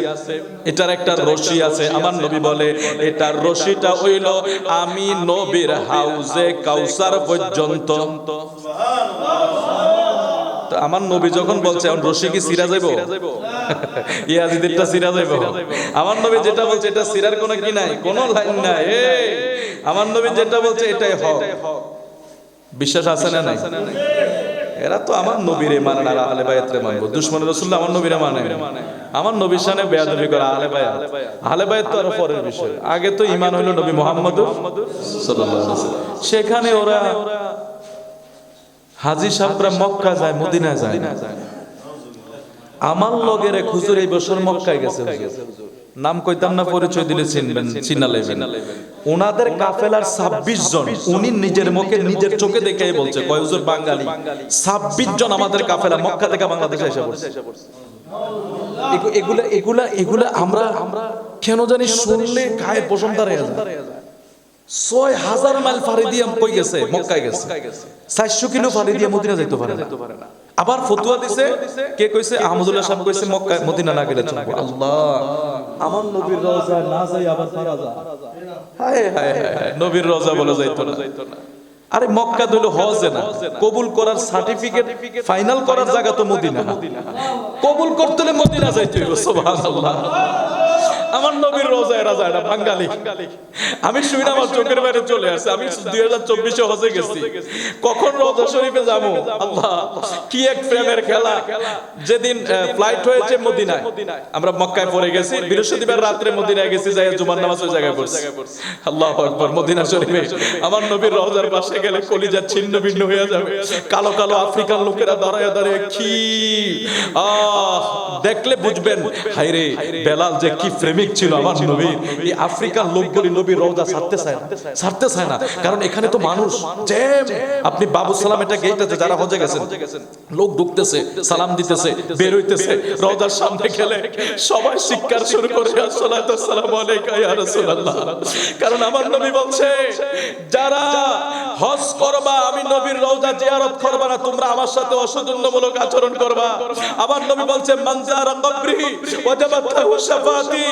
এটার একটা রশি আছে। আমার নবী বলে এটার রশিটা হইল আমি নবীর হাউজে কাউসার পর্যন্ত। আমার নবী যখন বলছে এখন রশি কি সিরা যাইব, ইয়াজিদেরটা সিরা যাইব, আমার নবী যেটা বলছে এটা সিরার কোনো কি নাই, কোনো লাইন নাই। আমার নবী যেটা বলছে এটাই হক। বিশ্বাস আছে না নাই? এরা তো আমার নবীরে মানে না, আহলে বায়াতরে মানবো। দুশমন রাসূলুল্লাহ আমার নবীরে মানে, আমার নবীর শানে বেয়াদবি করে আহলে বায়াত। আহলে বায়াত তো আরো পরের বিষয়, আগে তো ঈমান হলো নবী মুহাম্মদ সাল্লাল্লাহু আলাইহি ওয়াসাল্লাম। সেখানে ওরা হাজী সাহেবরা মক্কা যায়, মদিনা যায় না। আমার লগের এক হুজুর এই বছর মক্কায় গেছে, নাম কইতাম না, পরিচয় দিলে চিনবেন, চিনা লাইবেন। ওনাদের কাফেলার 26 জন, উনি নিজের মুখে নিজের চোখে দেখে বলছে, কয় হুজুর বাঙালি 26 জন আমাদের কাফেলা মক্কা থেকে বাংলাদেশে এসে পড়ছে। এগুলা আমরা কেন জানি শুনলে গায়ে পশম দাঁড়িয়ে যায়। 6000 মাইল ফাড়ি দিয়ে কই গেছে, মক্কায় গেছে। 400 কিলো ফাড়ি দিয়ে মদিনা যাইতে পারে না। আবার ফতোয়া দিছে, কে কইছে? আহমদুল্লাহ সাহেব কইছে মক্কা মদিনা না গেলে চলবে। আল্লাহ, আমার নবীর রওজা না যাই আবার ফারা যায়। হায় হায় হায়, নবীর রওজা বলে যাইতো না। আরে মক্কা দিল হজে না, কবুল করার সার্টিফিকেট ফাইনাল করার জায়গা তো মদিনা। কবুল করতে হলে মদিনা যাইতে হইব। সুবহানাল্লাহ, আমার নবীর রওজায় রাজা এটা বাঙালি। আমি শুনে আমার চোখের বাইরে চলে আসছে। আমি 2024 হজে গেছি, কখন রওজা শরীফে যাবো। আল্লাহ, কি এক প্রেমের খেলা। যেদিন ফ্লাইট হয়েছে মদিনায়, আমরা মক্কায় পড়ে গেছি, বৃহস্পতিবার রাতে মদিনায় গেছি, যাই জুমার নামাজ ওই জায়গায় পড়ছি। আল্লাহু আকবার। মদিনা শরীফে আমার নবীর রওজার পাশে গেলে কলিজা ছিন্ন ভিন্ন হয়ে যাবে। কালো কালো আফ্রিকান লোকেরা দাঁড়ায় দাঁড়ায় কি দেখলে বুঝবেন, হায়রে বেলাল যে কি প্রেমিক ছিল আমার নবীর। এই আফ্রিকান লোকগুলি নবীর রওজা ছাড়তে চায় না, কারণ এখানে তো মানুষ জ্যাম। আপনি বাবু সালাম এটা গেট আছে, যারা হজে গেছেন, লোক ঢুকতেছে, সালাম দিতেছে, বের হইতেছে। রওজার সামনে গেলে সবাই শিক্ষার শুরু করে আসসালাতু ওয়াসসালামু আলাইকা ইয়া রাসূলুল্লাহ। কারণ আমার নবী বলছে, যারা হজ করবা, আমি নবীর রওজা জিয়ারত করবা না, তোমরা আমার সাথে অসৌজন্যমূলক আচরণ করবা। আমার নবী বলছে, মান যারা কবরি ওয়াজাবাত লাহু শাফাআতি,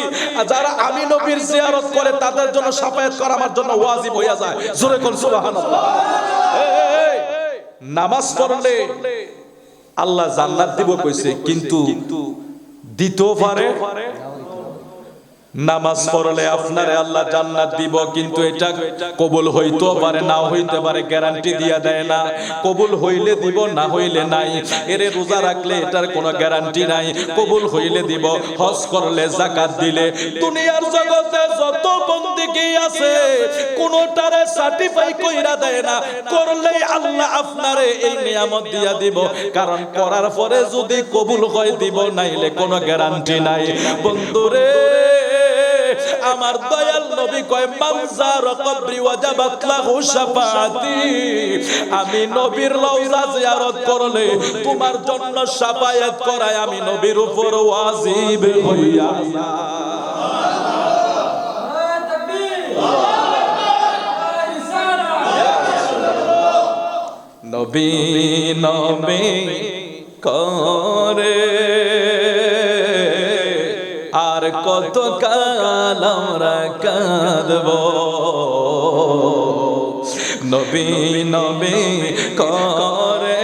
যারা আমি নবীর জিয়ারত করে তাদের জন্য শাফায়াত করা আমার জন্য ওয়াজিব হয়ে যায়। জোরে কোন সুবহানাল্লাহ। নামাজ পড়লে আল্লাহ জান্নাত দিব কইছে, কিন্তু দিতেও পারে। নামাজ পড়লে আপনারে আল্লাহ জান্নাত দিব, কিন্তু এটা কবুল হইতেও পারে, নাও হইতে পারে, গ্যারান্টি দিয়া দেয় না। কবুল হইলে দিব, না হইলে নাই। এরে রোজা রাখলে এটার কোনো গ্যারান্টি নাই, কবুল হইলে দিব। হজ করলে, যাকাত দিলে, দুনিয়ার জগতে যত বন্দেগী আছে কোনটারে সার্টিফাই কইরা দেয় না, করলেই আল্লাহ আপনারে এই নিয়ামত দিয়া দিব। কারণ করার পরে যদি কবুল হয় দিব, নাইলে কোনো গ্যারান্টি নাই। বন্ধুরে, আমার দয়াল নবী কয়, মান যারা কবরি ওয়াজাবাত লাহু শাফাআতি, আমি নবীর রওজা জিয়ারত করলে তোমার জন্য শাফায়াত করায় আমি নবীর উপর ওয়াজিব হইয়া নবী নবী করে। আর কত কাল আমরা কাঁদব, নবী নবী করে।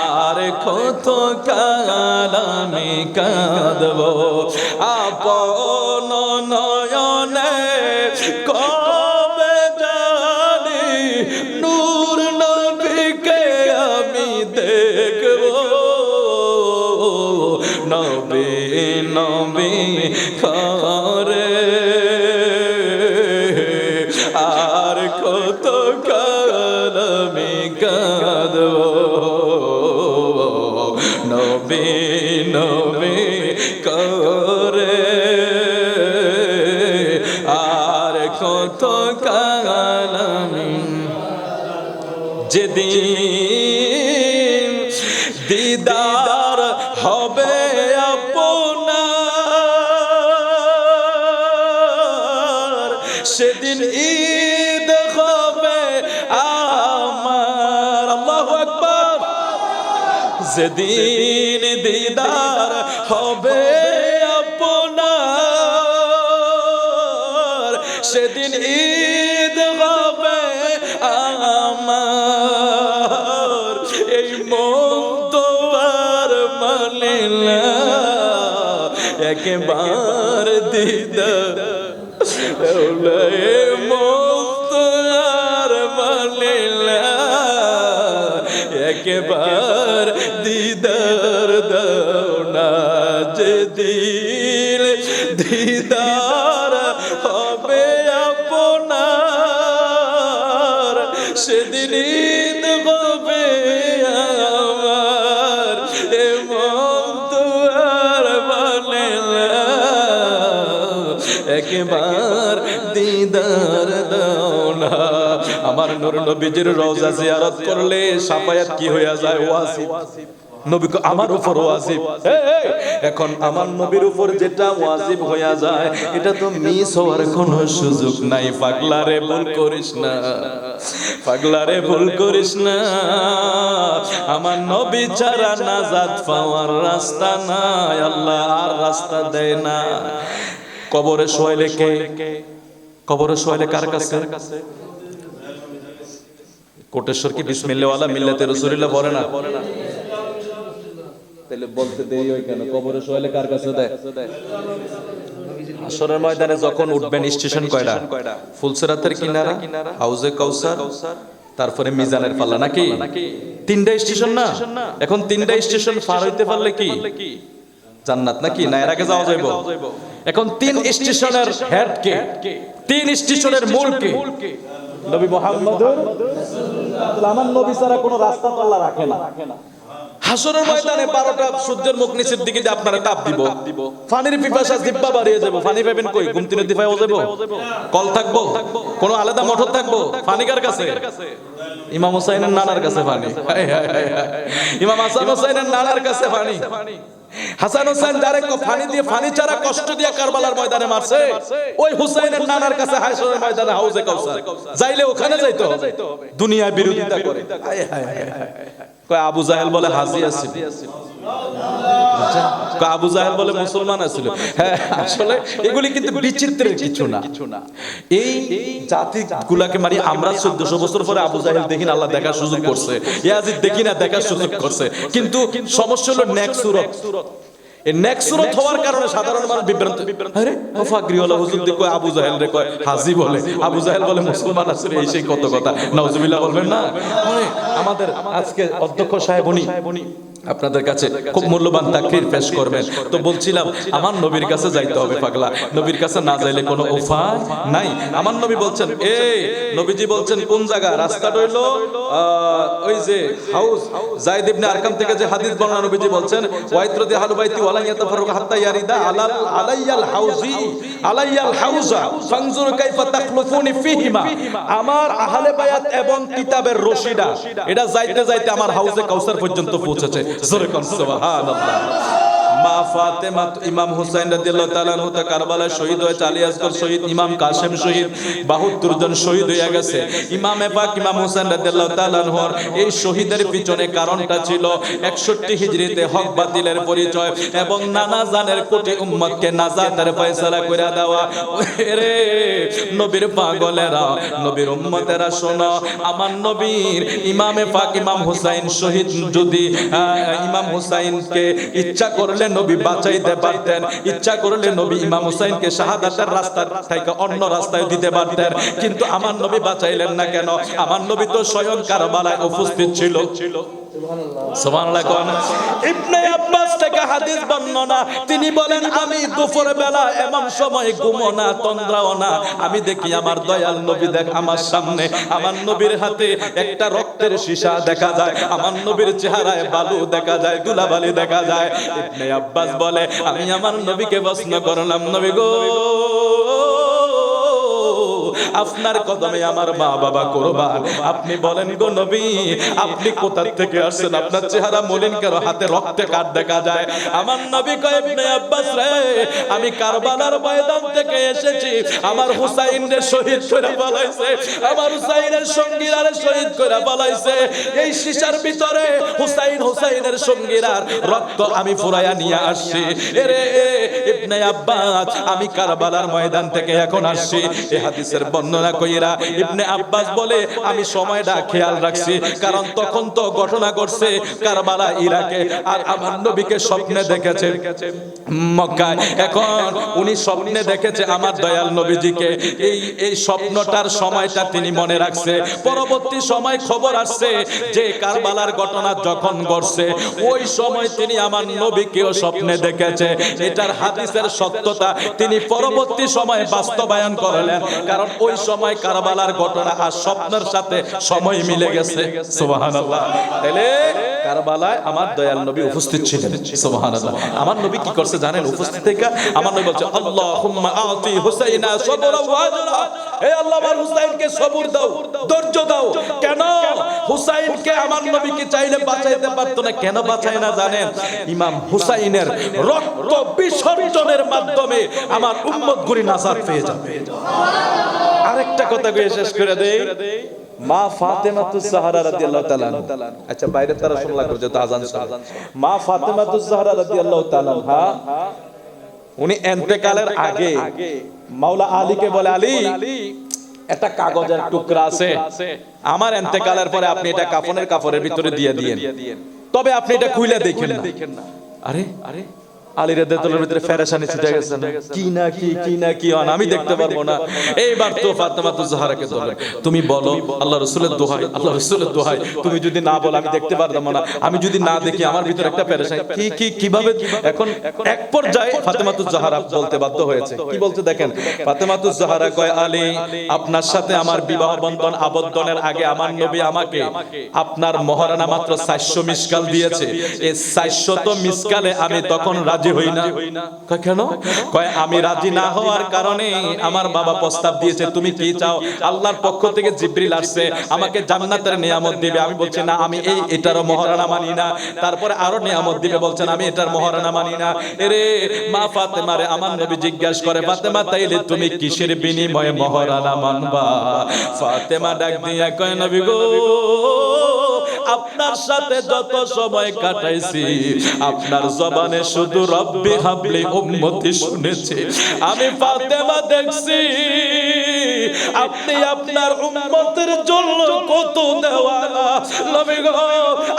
আর কত কাল আমি কাঁদব, আপন নয়নে কবে জানি নূর নবীকে আমি দেখব। নবী নবী করে। আর কত কাল আমি কাঁদব, নবী নবী করে। আর কত কাল আমি, যেদিন দিদার হবে আপনার, সেদিন ঈদ হবে আমার। আল্লাহু আকবার। যেদিন দিদার হবে আপনার, সেদিন ঈদ হবে আমার। এই মন তো আর মানে না একবার দিদার, এই মন তো আর মানে না একবার দিদার দাও না। যেদিন দিদার হবে আপনার, সেদিন ঈদ হবে আমার। এমন তো আর বলে না একবার দিদার দাও না। আমার নূর নবীজির রওজা জিয়ারত করলে শাফায়াত কি হয়ে যায়? ওয়াজিব। নবী আমার উপর ওয়াজিব। এখন আমার নবীর উপর যেটা ওয়াজিব হয়ে যায় এটা তো মিস হওয়ার কোনো সুযোগ নাই। পাগলারে ভুল করিস না, পাগলারে ভুল করিস না। আমার নবী ছাড়া নাজাত পাওয়ার রাস্তা নাই, আল্লাহ আর রাস্তা দেয় না। কবরে শোয়াইলে কে? কবরে শোয়াইলে কার কাছে? কোটেশ্বর কি বিসমিল্লাহ ওয়ালা মিল্লাতে রাসূলুল্লাহ পড়ে না? তাহলে বলতে দেরি হয় কেন? কবরে শোয়াইলে কার কাছে দেয়? হাশরের ময়দানে যখন উঠবেন স্টেশন কয়টা? ফুলসিরাতের কিনারা, হাউজে কাউসার, তারপরে মিজানের পাল্লা, নাকি? তিনটা স্টেশন না? এখন তিনটা স্টেশন পার হইতে পারলে কি জান্নাত, নাকি? না এর আগে যাওয়া যাইব? এখন তিন স্টেশনের হেড কে? তিন স্টেশনের মূল কে? নবী মুহাম্মদুর রাসূলুল্লাহ। আমার নবী ছাড়া কোনো রাস্তা তো আল্লাহ রাখে না। হাশরের ময়দানে 12টা সূর্যের মুখ নিচের দিকে যে আপনারা তাপ দিব, পানির পিপাসা জিহ্বা বাড়িয়ে যাব। পানি পাবেন কই? ঘুমতি নদী পাওয়া যাব? কল থাকবো? কোনো আলাদা মোটর থাকবো? পানি কার কাছে? ইমাম হুসাইনের নানার কাছে পানি। ইমাম হাসান হুসাইনের নানার কাছে পানি। হাসান হুসাইন যারে পানি দিয়ে, পানি ছাড়া কষ্ট দিয়ে কারবালার ময়দানে মারছে, ওই হুসাইনের নানার কাছে হাশরের ময়দানে হাউজে কাউসার যাইলে ওখানে যাইতে হবে। দুনিয়ায় বিরোধিতা করে। কয় আবু জাহেল বলে হাজি আছিল, আবু জাহেল বলে মুসলমান আছিল। হ্যাঁ, আসলে এগুলি কিন্তু বিচিত্রের কিছু না। এই জাতি গুলাকে মানে আমরা 1400 বছর পরে আবু জাহেল দেখি না, আল্লাহ দেখার সুযোগ করছে। ইয়াজিদ দেখি না, দেখার সুযোগ করছে। কিন্তু সমস্যা হলো নেক্সট সুরত। এই নেক্সট সুরত হওয়ার কারণে সাধারণ মানুষ বিভ্রান্ত। আরে ও ফাকরিওয়ালা হুজুর দেখো আবু জাহেল রে কয় হাজি বলে, আবু জাহেল বলে মুসলমান আসলে এই সেই কত কথা। নাউজুবিল্লাহ বলবেন না? মানে আমাদের আজকে অধ্যক্ষ সাহেব উনি আপনাদের কাছে খুব মূল্যবান তাকরীর পেশ করবেন। তো বলছিলাম আমার নবীর কাছে যাইতে হবে পাগলা, নবীর কাছে না যাইলে কোনো উপায় নাই। আমার নবী বলছেন, এই নবীজি বলছেন কোন জায়গা? রাস্তাটা হইলো ওই যে হাউস যায়েদ ইবনে আরকাম থেকে যে হাদিস বর্ণনা, নবীজি বলছেন ওয়াইত্রদি আহলু বাইতি ওয়ালা ইয়াতাফাররাকু হাত্তা ইয়ারিদা আলাইয়াল হাউজি আলাইয়াল হাউজা ফানজুর কাইফা তাখলুফুনি ফিহিমা। আমার আহলে বায়াত এবং কিতাবের রশিদা এটা যাইতে যাইতে আমার হাউজে কাউসার পর্যন্ত পৌঁছেছে। জোরে কোন সুবহানাল্লাহ। মা ফাতেমা, ইমাম হুসাইন রাদিয়াল্লাহু তাআলা আনহু তা কারবালায় শহীদ হয়েছে, আলী আসগর শহীদ, ইমাম কাসেম শহীদ, 72 জন শহীদ হয়ে গেছে। ইমামে পাক ইমাম হুসাইন রাদিয়াল্লাহু তাআলা আনহুর এই শহীদের পিছনে কারণটা ছিল 61 হিজরিতে হক বাতিলের পরিচয় এবং নানা জানের কোটি উম্মতকে নাজাতের ফয়সালা কইরা দেওয়া। রে নবীর পাগলেরা, নবীর উম্মতেরা শোনো, আমার নবীর ইমামে পাক ইমাম হুসাইন শহীদ যদি ইমাম হুসাইনকে ইচ্ছা করলে নবী বাঁচাইতে পারতেন, ইচ্ছা করলে নবী ইমাম হুসাইনকে শাহাদাতের রাস্তা থেকে অন্য রাস্তায় দিতে পারতেন, কিন্তু আমার নবী বাঁচাইলেন না কেন? আমার নবী তো স্বয়ং কারবালায় উপস্থিত ছিল। সুবহানাল্লাহ। ইবনে আব্বাস থেকে হাদিস বর্ণনা, তিনি বলেন আমি দুপুর বেলা এমন সময় ঘুমো না, তন্দ্রাও না, আমি দেখি আমার দয়াল নবী দেখ আমার সামনে, আমার নবীর হাতে একটা রক্তের সীসা দেখা যায়, আমার নবীর চেহারায় বালু দেখা যায়, ধুলাবালি দেখা যায়। ইবনে আব্বাস বলে আমি আমার নবীকে প্রশ্ন করলাম, নবী গো আপনার কদমে আমার মা বাবা কুরবান। আপনি বলেন গো নবী, আপনি কোথা থেকে আসছেন? আপনার চেহারা মলিন কেন? হাতে রক্তে কাট দেখা যায়। আমার নবী কয়, ইবনে আব্বাস রে, আমি কারবালার ময়দান থেকে এসেছি। আমার হুসাইনরে শহীদ করে ফলাইছে, আমার হুসাইনের সঙ্গীরা শহীদ করে ফলাইছে। এই শিশার ভিতরে হুসাইনের সঙ্গীরা রক্ত আমি ফুরাইয়া নিয়ে আসছি। এরে ইবনে আব্বাস, আমি কারবালার ময়দান থেকে এখন আসছি। এই হাদিসের বর্ণনা কইরা ইবনে আব্বাস বলে, আমি সময়টা খেয়াল রাখছি, কারণ তখন তো ঘটনা ঘটছে কারবালা ইরাকে, আর আমার নবীকে স্বপ্নে দেখেছে মক্কায়। এখন উনি স্বপ্নে দেখেছে আমার দয়াল নবীজিকে। এই স্বপ্নটার সময়টা তিনি মনে রাখছে। পরবর্তী সময় খবর আসছে যে কারবালার ঘটনা যখন ঘটছে ওই সময় তিনি আমার নবীকেও স্বপ্নে দেখেছে। এটার হাদিসের সত্যতা তিনি পরবর্তী সময়ে বাস্তবায়ন করলেন, কারণ ওই সময় কারবালার ঘটনা আর স্বপ্নের সাথে সময় মিলে গেছে। সুবহানাল্লাহ। তাহলে কারবালায় আমার দয়াল নবী উপস্থিত ছিলেন। সুবহানাল্লাহ। আমার নবী কি করছে জানেন? উপস্থিত থেকে আমার নবী বলছে, আল্লাহুম্মা আতি হুসাইনা সবরা ওয়া আজরা। হে আল্লাহ, আমার হুসাইনকে সবর দাও, ধৈর্য দাও। কেন? হুসাইনকে আমার নবী কি চাইলে বাঁচাইতে পারতো না? কেন বাঁচায় না জানেন? ইমাম হুসাইনের রক্ত বিসর্জনের মাধ্যমে আমার উম্মত গুলি নাজাত পেয়ে যাবে। আরেকটা কথা কয়ে শেষ করে দেই, মা ফাতেমাতুজ জাহরা রাদিয়াল্লাহু তাআলা, আচ্ছা বাইরে তারা শুনলা করে যেত আজান শুনে। মা ফাতেমাতুজ জাহরা রাদিয়াল্লাহু তাআলা উনি ইন্তেকালের আগে মাওলা আলীকে বলে, আলী একটা কাগজের টুকরা আছে, আমার ইন্তেকালের পরে আপনি এটা কাফনের ভিতরে দিয়ে দিয়েন, তবে আপনি এটা খুলে দেখেন না। আরে আলী রাদিয়াল্লাহু ভিতরে ফেরেশানি ছিটে গেছে না? কি না কি আমি দেখতে পারবো না। এইবার তো ফাতেমাতুজ জাহরাকে বলে, তুমি বলো আল্লাহ রাসূলের দোহাই, তুমি যদি না বলো আমি দেখতে পারতাম না। আমি যদি না দেখি আমার ভিতরে একটা ফেরেশানি কিভাবে। এখন এক পর্যায়ে ফাতেমাতুজ জাহরা বলতে বাধ্য হয়েছে। কি বলতে দেখেন, ফাতেমাতুজ জাহরা কয়, আলী আপনার সাথে আমার বিবাহ বন্ধন আবদ্ধনের আগে আমার নবী আমাকে আপনার মহারানা মাত্র 400 মিসকাল দিয়েছে। এই 400 মিসকালে আমি তখন রাজি হই না। কেন? কয় আমি রাজি না হওয়ার কারণে আমার বাবা প্রস্তাব দিয়েছে, তুমি কি চাও? আল্লাহর পক্ষ থেকে জিবরিল আসছে, আমাকে জান্নাতের নিয়ামত দিবে। আমি বলছি না, আমি এটারও মহারানা মানি না। তারপরে আরো নিয়ামত দিবে, বলছেন আমি এটার মহারানা মানি না। এরে মা ফাতেমারে আমার নবী জিজ্ঞাসা করে, ফাতেমা তাইলে তুমি কিসের বিনিময়ে মহারানা মানবা? ফাতেমা ডাক দিয়া কয়, নবী গো, আপনার সাথে যত সময় কাটাইছি আপনার জবানে শুধু রব্বি হাবলি উম্মতি শুনেছি। আমি ফাতেমা দেখছি আপনি আপনার উম্মতের জন্য কত দেওয়ানা। নবী গো,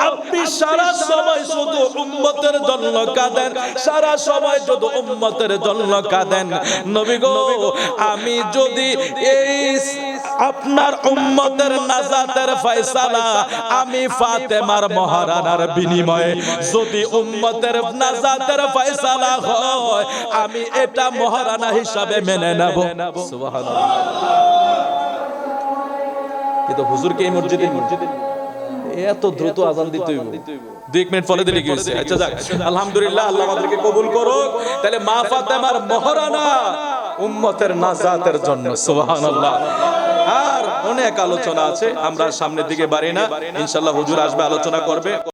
আপনি সারা সময় শুধু উম্মতের জন্য কাঁদেন, সারা সময় শুধু উম্মতের জন্য কাঁদেন। নবী গো, আমি যদি এই আপনার উম্মতের নাজাতের ফয়সালা আমি ফাতেমার মহারানার বিনিময়ে যদি উম্মতের নাজাতের ফয়সালা হয়, আমি এটা মহারানা হিসাবে মেনে নেব। সুবহানাল্লাহ। কিন্তু হুজুরকে এই মসজিদে এত দ্রুত আজান দিতে হইব, 2 মিনিট পরে দিলে কি হইছে? আচ্ছা যাক, আলহামদুলিল্লাহ, আল্লাহ আমাদেরকে কবুল করুক। তাহলে মা ফাতেমার মহারানা উম্মতের নাজাতের জন্য। সুবহানাল্লাহ। আর অনেক আলোচনা আছে, আমরা সামনের দিকে বাড়ি না, ইনশাআল্লাহ হুজুর আসবে, আলোচনা করবে।